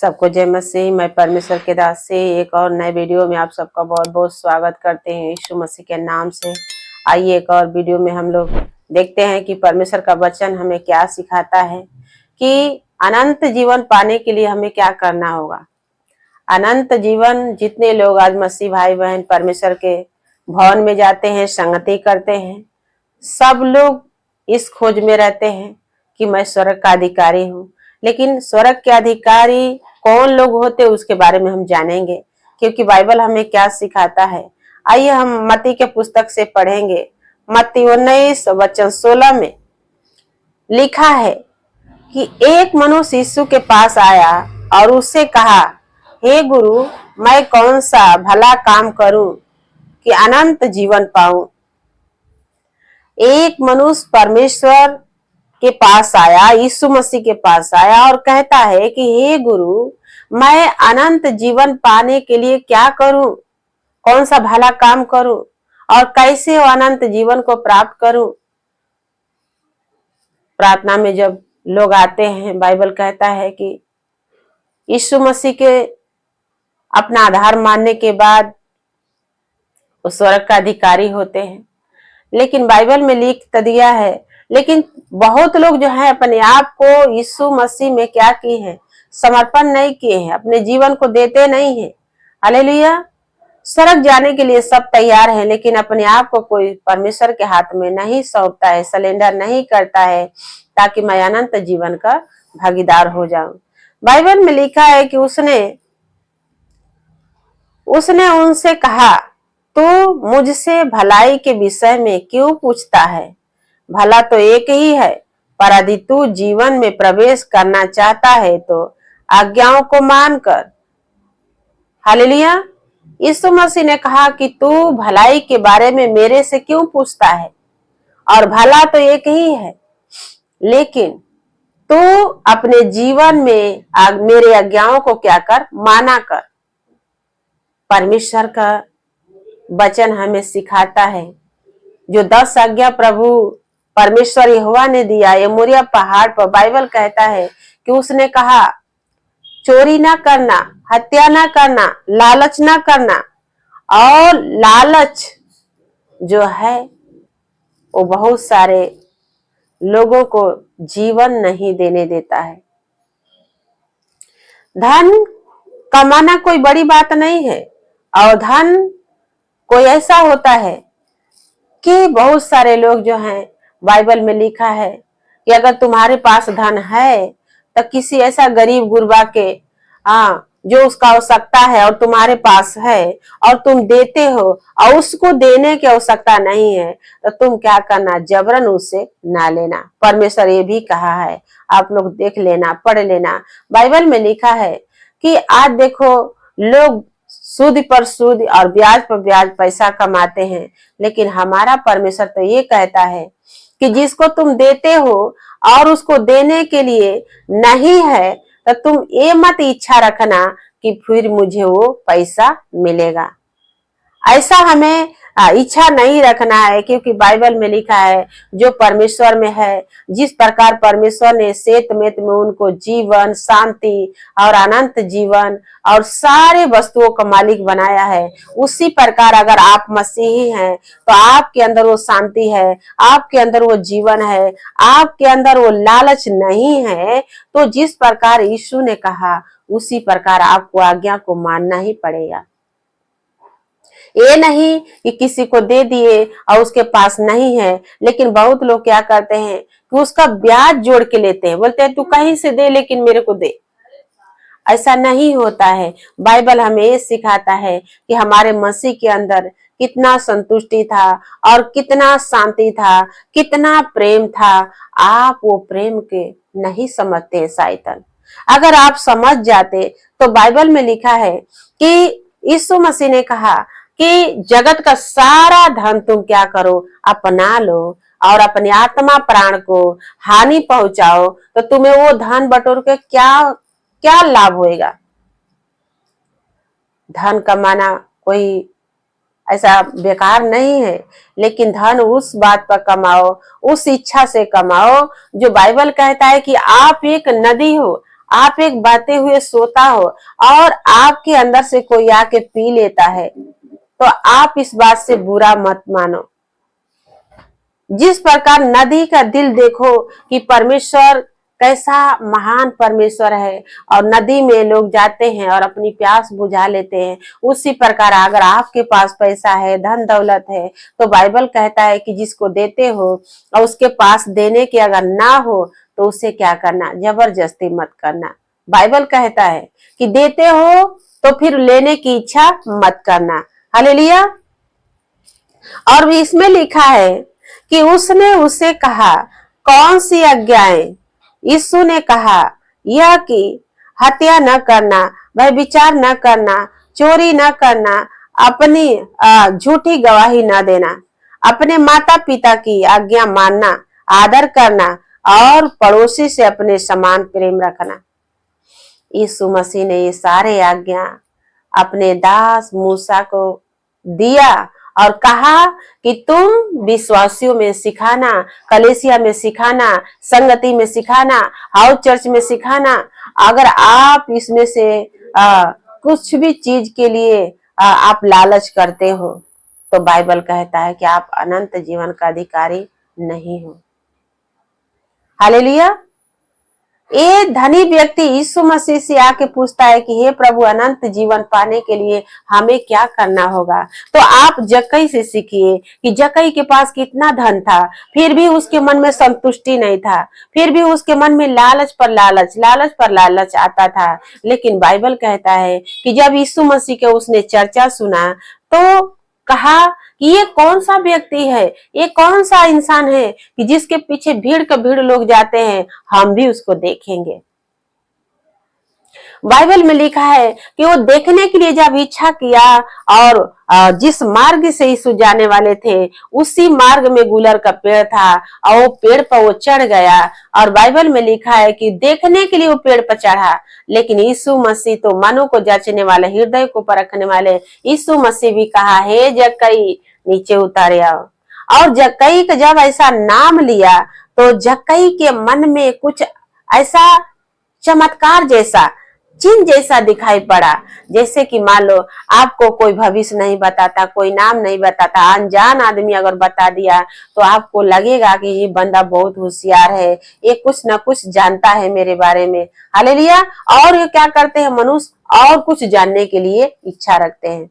सबको जय मसीह। मैं परमेश्वर के दास से एक और नए वीडियो में आप सबका बहुत बहुत स्वागत करते हैं यीशु मसीह के नाम से। आइए एक और वीडियो में हम लोग देखते हैं कि परमेश्वर का वचन हमें क्या सिखाता है कि अनंत जीवन पाने के लिए हमें क्या करना होगा। अनंत जीवन जितने लोग आज मसीह भाई बहन परमेश्वर के भवन में जाते हैं, संगति करते हैं, सब लोग इस खोज में रहते हैं कि मैं स्वर्ग का अधिकारी हूँ। लेकिन स्वर्ग के अधिकारी कौन लोग होते उसके बारे में हम जानेंगे, क्योंकि बाइबल हमें क्या सिखाता है। आइए हम मत्ती के पुस्तक से पढ़ेंगे। मत्ती 19:16 में लिखा है कि एक मनुष्य यीशु के पास आया और उससे कहा, हे गुरु, मैं कौन सा भला काम करूं कि अनंत जीवन पाऊं। एक मनुष्य परमेश्वर के पास आया, यीशु मसीह के पास आया और कहता है कि हे गुरु, मैं अनंत जीवन पाने के लिए क्या करूं, कौन सा भला काम करूं और कैसे वो अनंत जीवन को प्राप्त करूं। प्रार्थना में जब लोग आते हैं, बाइबल कहता है कि यीशु मसीह के अपना आधार मानने के बाद वो स्वर्ग का अधिकारी होते हैं। लेकिन बाइबल में लिख तो दिया है, लेकिन बहुत लोग जो है अपने आप को यीशु मसीह में क्या किए हैं, समर्पण नहीं किए हैं, अपने जीवन को देते नहीं है। हालेलुया। स्वर्ग जाने के लिए सब तैयार है, लेकिन अपने आप को कोई परमेश्वर के हाथ में नहीं सौंपता है, सरेंडर नहीं करता है ताकि मैं अनंत जीवन का भागीदार हो जाऊं। बाइबल में लिखा है कि उसने उनसे कहा, तू मुझसे भलाई के विषय में क्यों पूछता है? भला तो एक ही है, पर यदि तू जीवन में प्रवेश करना चाहता है तो आज्ञाओं को मानकर। हालेलुया। यीशु मसीह ने कहा कि तू भलाई के बारे में मेरे से क्यों पूछता है, और भला तो एक ही है, लेकिन तू अपने जीवन में मेरे आज्ञाओं को क्या कर, माना कर। परमेश्वर का वचन हमें सिखाता है, जो 10 आज्ञा प्रभु परमेश्वर यहोवा ने दिया है मोरिया पहाड़ पर। बाइबल कहता है कि उसने कहा, चोरी ना करना, हत्या ना करना, लालच ना करना। और लालच जो है वो बहुत सारे लोगों को जीवन नहीं देने देता है। धन कमाना कोई बड़ी बात नहीं है, और धन कोई ऐसा होता है कि बहुत सारे लोग जो हैं, बाइबल में लिखा है कि अगर तुम्हारे पास धन है तो किसी ऐसा गरीब गुरबा के जो उसका आवश्यकता है और तुम्हारे पास है और तुम देते हो और उसको देने की आवश्यकता नहीं है, तो तुम क्या करना, जबरन उससे ना लेना। परमेश्वर ये भी कहा है, आप लोग देख लेना, पढ़ लेना। बाइबल में लिखा है कि आज देखो लोग सूद पर सूद और ब्याज पर ब्याज पैसा कमाते हैं, लेकिन हमारा परमेश्वर तो ये कहता है कि जिसको तुम देते हो और उसको देने के लिए नहीं है, तो तुम ये मत इच्छा रखना कि फिर मुझे वो पैसा मिलेगा। ऐसा हमें इच्छा नहीं रखना है, क्योंकि बाइबल में लिखा है जो परमेश्वर में है, जिस प्रकार परमेश्वर ने सेत में उनको जीवन, शांति और अनंत जीवन और सारे वस्तुओं का मालिक बनाया है, उसी प्रकार अगर आप मसीही हैं तो आपके अंदर वो शांति है, आपके अंदर वो जीवन है, आपके अंदर वो लालच नहीं है। तो जिस प्रकार यीशु ने कहा उसी प्रकार आपको आज्ञा को मानना ही पड़ेगा। ये नहीं कि किसी को दे दिए और उसके पास नहीं है, लेकिन बहुत लोग क्या करते हैं कि उसका ब्याज जोड़ के लेते हैं, बोलते हैं तू कहीं से दे लेकिन मेरे को दे। ऐसा नहीं होता है। बाइबल हमें ये सिखाता है कि हमारे मसीह के अंदर कितना संतुष्टि था और कितना शांति था, कितना प्रेम था। आप वो प्रेम के नहीं समझते शायद। अगर आप समझ जाते तो बाइबल में लिखा है कि यीशु मसीह ने कहा कि जगत का सारा धन तुम क्या करो, अपना लो और अपनी आत्मा प्राण को हानि पहुंचाओ, तो तुम्हें वो धन बटोर के क्या लाभ होएगा। धन कमाना कोई ऐसा बेकार नहीं है, लेकिन धन उस बात पर कमाओ, उस इच्छा से कमाओ जो बाइबल कहता है कि आप एक नदी हो, आप एक बाते हुए सोता हो और आपके अंदर से कोई आके पी लेता है, तो आप इस बात से बुरा मत मानो। जिस प्रकार नदी का दिल देखो कि परमेश्वर कैसा महान परमेश्वर है, और नदी में लोग जाते हैं और अपनी प्यास बुझा लेते हैं, उसी प्रकार अगर आपके पास पैसा है, धन दौलत है, तो बाइबल कहता है कि जिसको देते हो और उसके पास देने के अगर ना हो तो उसे क्या करना, जबरदस्ती मत करना। बाइबल कहता है कि देते हो तो फिर लेने की इच्छा मत करना। हालेलुया। और भी इसमें लिखा है कि उसने उससे कहा, कौन सी आज्ञाएं? यीशु ने कहा, यह कि हत्या न करना, व्यभिचार न करना, चोरी न करना, अपनी झूठी गवाही न देना, अपने माता पिता की आज्ञा मानना, आदर करना और पड़ोसी से अपने समान प्रेम रखना। यीशु मसीह ने ये सारे आज्ञा अपने दास मूसा को दिया और कहा कि तुम विश्वासियों में सिखाना, कलेसिया में सिखाना, संगति में सिखाना, हाउस चर्च में सिखाना। अगर आप इसमें से कुछ भी चीज के लिए आप लालच करते हो, तो बाइबल कहता है कि आप अनंत जीवन का अधिकारी नहीं हो। हालेलुया। ये धनी व्यक्ति यीशु मसीह से आके पूछता है कि हे प्रभु, अनंत जीवन पाने के लिए हमें क्या करना होगा? तो आप जक्कई से सीखिए कि जक्कई के पास कितना धन था, फिर भी उसके मन में संतुष्टि नहीं था, फिर भी उसके मन में लालच पर लालच, लालच पर लालच आता था। लेकिन बाइबल कहता है कि जब यीशु मसीह के उसने चर्चा सुना तो कहा कि ये कौन सा व्यक्ति है, ये कौन सा इंसान है कि जिसके पीछे भीड़ के भीड़ लोग जाते हैं, हम भी उसको देखेंगे। बाइबल में लिखा है कि वो देखने के लिए जब इच्छा किया और जिस मार्ग से यीशु जाने वाले थे उसी मार्ग में गुलर का पेड़ था और वो पेड़ पर वो चढ़ गया। और बाइबल में लिखा है कि देखने के लिए वो पेड़ पर चढ़ा, लेकिन यीशु मसीह तो मनों को जांचने वाले, हृदय को परखने वाले यीशु मसीह भी कहा, हे जक्कई नीचे उतारे आओ। और जक्कई का जब ऐसा नाम लिया तो जक्कई के मन में कुछ ऐसा चमत्कार जैसा, चिन्ह जैसा दिखाई पड़ा। जैसे कि मान लो आपको कोई भविष्य नहीं बताता, कोई नाम नहीं बताता, अनजान आदमी अगर बता दिया तो आपको लगेगा कि ये बंदा बहुत होशियार है, ये कुछ ना कुछ जानता है मेरे बारे में। हालेलुया। और ये क्या करते हैं, मनुष्य और कुछ जानने के लिए इच्छा रखते हैं।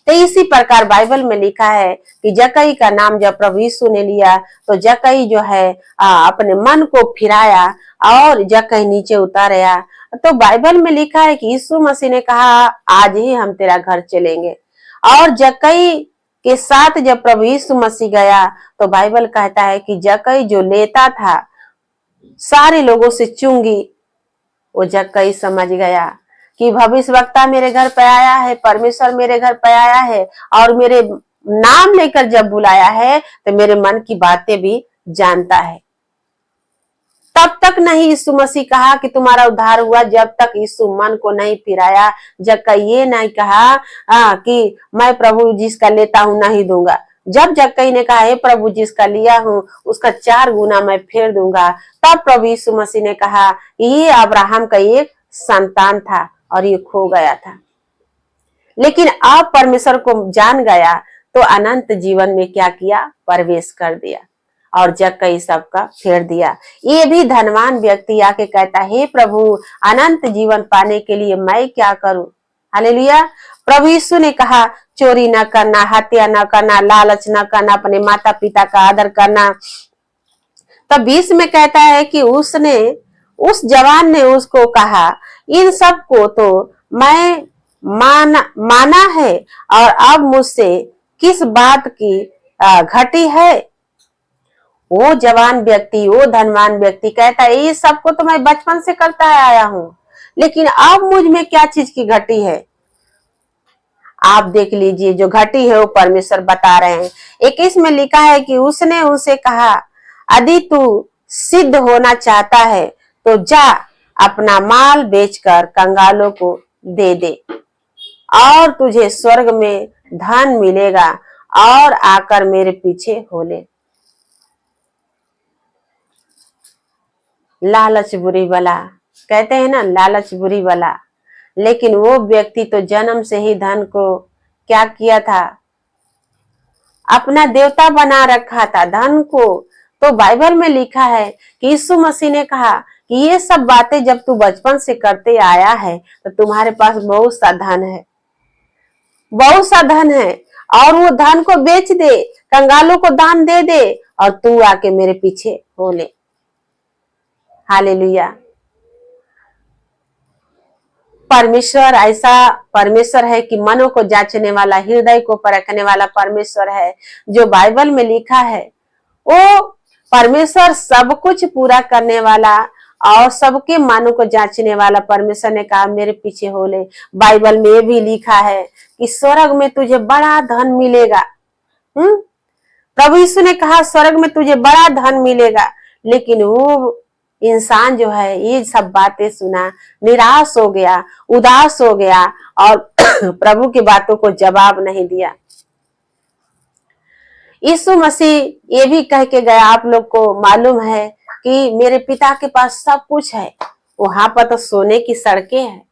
तो इसी प्रकार बाइबल में लिखा है कि जक्कई का नाम जब प्रभु यीशु ने लिया तो जक्कई जो है अपने मन को फिराया और जक्कई नीचे उतर आया। तो बाइबल में लिखा है कि यीशु मसीह ने कहा, आज ही हम तेरा घर चलेंगे। और जक्कई के साथ जब प्रभु यीशु मसीह गया तो बाइबल कहता है कि जक्कई जो लेता था सारे लोगों से चुंगी, वो जक्कई समझ गया कि भविष्यवक्ता मेरे घर पे आया है, परमेश्वर मेरे घर पे आया है और मेरे नाम लेकर जब बुलाया है तो मेरे मन की बातें भी जानता है। तब तक नहीं यीशु मसीह कहा कि तुम्हारा उद्धार हुआ, जब तक यीशु मन को नहीं फिराया। जक्कई ये नहीं कहा कि मैं प्रभु जिसका लेता हूं नहीं दूंगा। जब जक्कई ने कहा, हे प्रभु जिसका लिया हूं उसका 4 गुना मैं फेर दूंगा, तब प्रभु यीशु मसीह ने कहा, ये अब्राहम का एक संतान था और ये खो गया था, लेकिन अब परमेश्वर को जान गया तो अनंत जीवन में क्या किया, प्रवेश कर दिया और जक्कई सबका फेर दिया। ये भी धनवान व्यक्ति आके कहता, हे प्रभु अनंत जीवन पाने के लिए मैं क्या करूं? हालेलुया। प्रभु यीशु ने कहा, चोरी न करना, हत्या न करना, लालच न करना, अपने माता पिता का आदर करना। तब 20 में कहता है कि उसने, उस जवान ने उसको कहा, इन सब को तो मैं माना है और अब मुझसे किस बात की घटी है? वो जवान व्यक्ति, वो धनवान व्यक्ति कहता है, ये सबको तो मैं बचपन से करता आया हूं, लेकिन अब मुझ में क्या चीज की घटी है? आप देख लीजिए, जो घटी है वो परमेश्वर बता रहे हैं। 21 में लिखा है कि उसने उनसे कहा, यदि तू सिद्ध होना चाहता है तो जा अपना माल बेचकर कंगालों को दे दे और तुझे स्वर्ग में धन मिलेगा और आकर मेरे पीछे हो ले। लालच बुरी बला, कहते हैं ना, लालच बुरी बला। लेकिन वो व्यक्ति तो जन्म से ही धन को क्या किया था, अपना देवता बना रखा था धन को। तो बाइबल में लिखा है कि यीशु मसीह ने कहा कि ये सब बातें जब तू बचपन से करते आया है तो तुम्हारे पास बहुत सा धन है, बहुत सा धन है, और वो धन को बेच दे, कंगालों को दान दे दे, और तू आके मेरे पीछे हो ले। हालेलुया। परमेश्वर ऐसा परमेश्वर है कि मनों को जांचने वाला, हृदय को परखने वाला परमेश्वर है। जो बाइबल में लिखा है वो परमेश्वर सब कुछ पूरा करने वाला और सबके मानों को जांचने वाला परमेश्वर ने कहा मेरे पीछे हो ले। बाइबल में ये भी लिखा है कि स्वर्ग में तुझे बड़ा धन मिलेगा। प्रभु यीशु ने कहा स्वर्ग में तुझे बड़ा धन मिलेगा। लेकिन वो इंसान जो है ये सब बातें सुना, निराश हो गया, उदास हो गया और प्रभु की बातों को जवाब नहीं दिया। यीशु मसीह ये भी कह के गया, आप लोग को मालूम है कि मेरे पिता के पास सब कुछ है, वहां पर तो सोने की सड़कें हैं।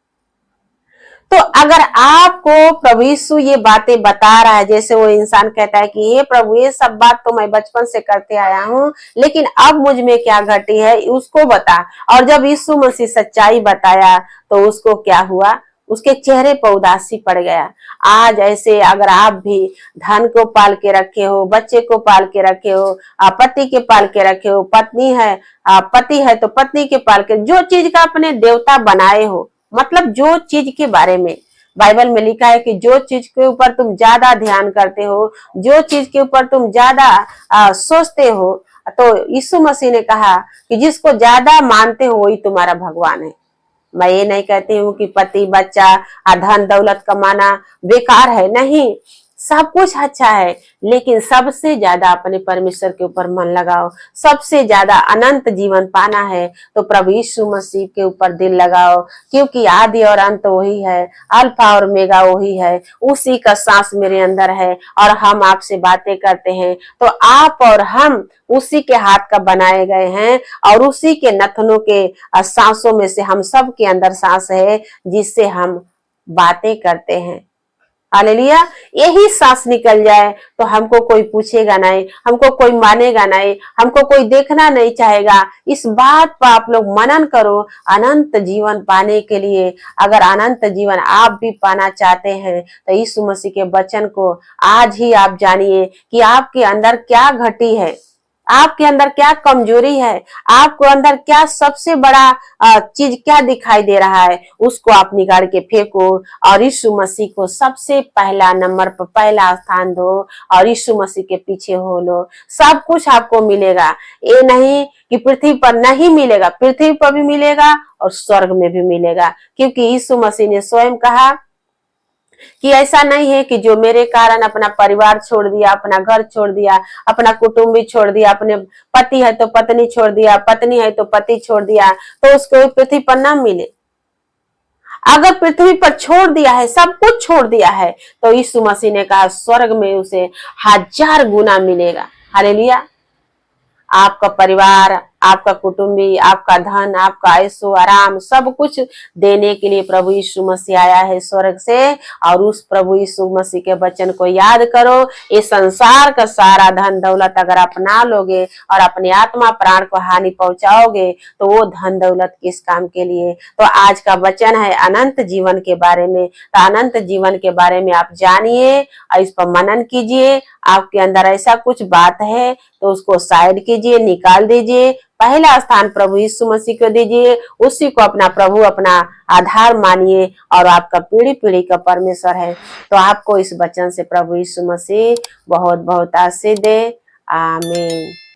तो अगर आपको प्रभु यीशु ये बातें बता रहा है, जैसे वो इंसान कहता है कि ये प्रभु ये सब बात तो मैं बचपन से करते आया हूँ, लेकिन अब मुझ में क्या घटी है उसको बता। और जब यीशु मसीह सच्चाई बताया तो उसको क्या हुआ, उसके चेहरे पर उदासी पड़ गया। आज ऐसे अगर आप भी धन को पाल के रखे हो, बच्चे को पाल के रखे हो, पति के पाल के रखे हो, पत्नी है पति है तो पत्नी के पाल के, जो चीज का अपने देवता बनाए हो, मतलब जो चीज के बारे में बाइबल में लिखा है कि जो चीज के ऊपर तुम ज्यादा ध्यान करते हो, जो चीज के ऊपर तुम ज्यादा सोचते हो, तो यीशु मसीह ने कहा कि जिसको ज्यादा मानते हो वही तुम्हारा भगवान है। मैं ये नहीं कहती हूँ कि पति बच्चा धन दौलत कमाना बेकार है, नहीं, सब कुछ अच्छा है, लेकिन सबसे ज्यादा अपने परमेश्वर के ऊपर मन लगाओ। सबसे ज्यादा अनंत जीवन पाना है तो प्रभु यीशु मसीह के ऊपर दिल लगाओ, क्योंकि आदि और अंत वही है, अल्फा और मेगा वही है, उसी का सांस मेरे अंदर है और हम आपसे बातें करते हैं तो आप और हम उसी के हाथ का बनाए गए हैं और उसी के नथनों के सांसों में से हम सब के अंदर सांस है जिससे हम बातें करते हैं। हालेलुया। यही सांस निकल जाए तो हमको कोई पूछेगा नहीं, हमको कोई मानेगा नहीं, हमको कोई देखना नहीं चाहेगा। इस बात पर आप लोग मनन करो। अनंत जीवन पाने के लिए, अगर अनंत जीवन आप भी पाना चाहते हैं तो यीशु मसीह के वचन को आज ही आप जानिए कि आपके अंदर क्या घटी है, आपके अंदर क्या कमजोरी है, आपको अंदर क्या सबसे बड़ा चीज क्या दिखाई दे रहा है, उसको आप निकाल के फेंको और यीशु मसीह को सबसे पहला नंबर पर पहला स्थान दो और यीशु मसीह के पीछे हो लो। सब कुछ आपको मिलेगा। ये नहीं कि पृथ्वी पर नहीं मिलेगा, पृथ्वी पर भी मिलेगा और स्वर्ग में भी मिलेगा, क्योंकि यीशु मसीह ने स्वयं कहा कि ऐसा नहीं है कि जो मेरे कारण अपना परिवार छोड़ दिया, अपना घर छोड़ दिया, अपना कुटुंबी छोड़ दिया, अपने पति है तो पत्नी छोड़ दिया, पत्नी है तो पति छोड़ दिया, तो उसको पृथ्वी पर ना मिले। अगर पृथ्वी पर छोड़ दिया है, सब कुछ छोड़ दिया है, तो यीशु मसीह ने कहा स्वर्ग में उसे 1000 गुना मिलेगा। हालेलुया। आपका परिवार, आपका कुटुंबी, आपका धन, आपका ऐशो आराम, सब कुछ देने के लिए प्रभु यीशु मसीह आया है स्वर्ग से। और उस प्रभु यीशु मसीह के वचन को याद करो। ये संसार का सारा धन दौलत अगर अपना लोगे और अपने आत्मा प्राण को हानि पहुंचाओगे तो वो धन दौलत किस काम के लिए। तो आज का वचन है अनंत जीवन के बारे में। तो अनंत जीवन के बारे में आप जानिए और इस पर मनन कीजिए। आपके अंदर ऐसा कुछ बात है तो उसको साइड कीजिए, निकाल दीजिए। पहला स्थान प्रभु यीशु मसीह को दीजिए, उसी को अपना प्रभु, अपना आधार मानिए और आपका पीढ़ी पीढ़ी का परमेश्वर है। तो आपको इस वचन से प्रभु यीशु मसीह बहुत बहुत आशीष दे। आमीन।